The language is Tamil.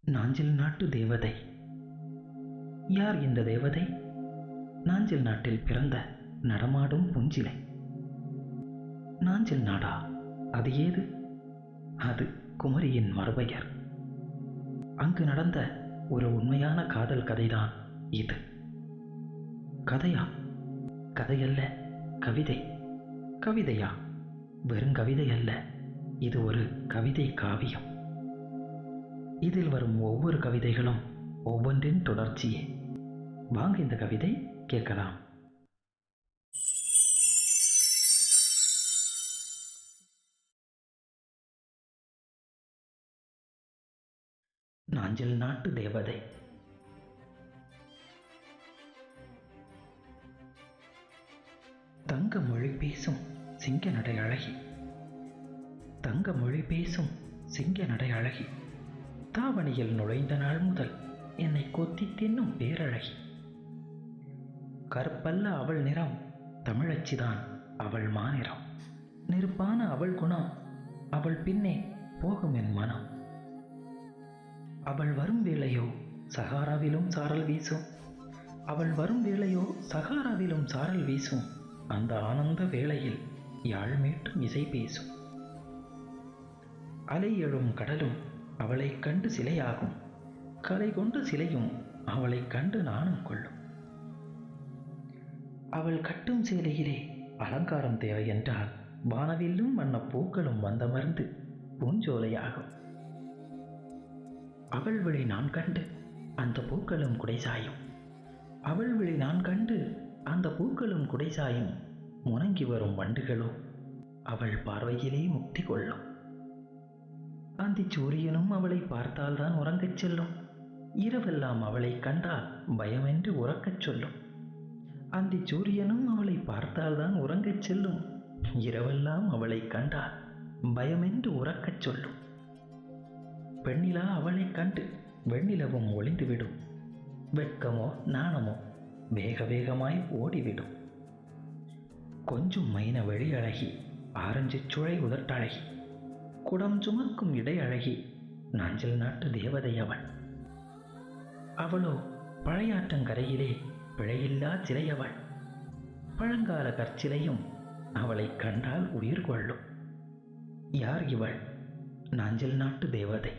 நாஞ்சில் நாட்டு தேவதை. யார் இந்த தேவதை? நாஞ்சில் நாட்டில் பிறந்த நடமாடும் பூஞ்சிலை. நாஞ்சில் நாடா? அது ஏது? அது குமரியின் மறுபெயர். அங்கு நடந்த ஒரு உண்மையான காதல் கதைதான் இது. கதையா? கதையல்ல, கவிதை. கவிதையா? வெறும் கவிதை அல்ல, இது ஒரு கவிதை காவியம். இதில் வரும் ஒவ்வொரு கவிதைகளும் ஒவ்வொன்றின் தொடர்ச்சியே. வாங்க இந்த கவிதை கேட்கலாம். நாஞ்சில் நாட்டு தேவதை. தங்க மொழி பேசும் சிங்க நடை அழகி. தங்க மொழி பேசும் சிங்க நடை அழகி. தாவணியில் நுழைந்த நாள் முதல் என்னை கொத்தி தின்னும் பேரழகி. கருப்பல்ல அவள் நிறம், தமிழச்சிதான் அவள் மாநிறம். நெருப்பான அவள் குணம், அவள் பின்னே போகும் என் மனம். அவள் வரும் வேளையோ சகாராவிலும் சாரல் வீசும். அவள் வரும் வேளையோ சகாராவிலும் சாரல் வீசும். அந்த ஆனந்த வேளையில் யாழ் மீட்டும் இசை பேசும். அலை எழும் கடலும் அவளை கண்டு சிலையாகும். கலை கொண்டு சிலையும் அவளை கண்டு நாணம் கொள்ளும். அவள் கட்டும் சேலையிலே அலங்காரம் தேவை என்றால் வானவில்லும் வண்ண பூக்களும் வந்தமர்ந்து பூஞ்சோலையாகும். அவள் விழி நான் கண்டு அந்த பூக்களும் குடைசாயும். அவள் விழி நான் கண்டு அந்த பூக்களும் குடைசாயும். முணங்கி வரும் வண்டுகளோ அவள் பார்வையிலே முக்தி கொள்ளும். அந்தி சூரியனும் அவளை பார்த்தால்தான் உறங்கச் செல்லும். இரவெல்லாம் அவளை கண்டால் பயமென்று உறக்கச் சொல்லும். அந்தி சூரியனும் அவளை பார்த்தால்தான் உறங்கச் செல்லும். இரவெல்லாம் அவளை கண்டால் பயமென்று உறக்கச் சொல்லும். பெண்ணிலா அவளை கண்டு வெண்ணிலவும் ஒளிந்துவிடும். வெட்கமோ நாணமோ வேக வேகமாய் ஓடிவிடும். கொஞ்சம் மைன வெளி அழகி, ஆரஞ்சு சுழை உதட்டழகி, குடம் சுமக்கும் இடை அழகி, நாஞ்சில் நாட்டு தேவதை அவள். அவளோ பழையாற்றங்கரையிலே பிழையில்லா சிலையவள். பழங்கால கற்சிலையும் அவளை கண்டால் உயிர் கொள்ளும். யார் இவள்? நாஞ்சில் நாட்டு தேவதை.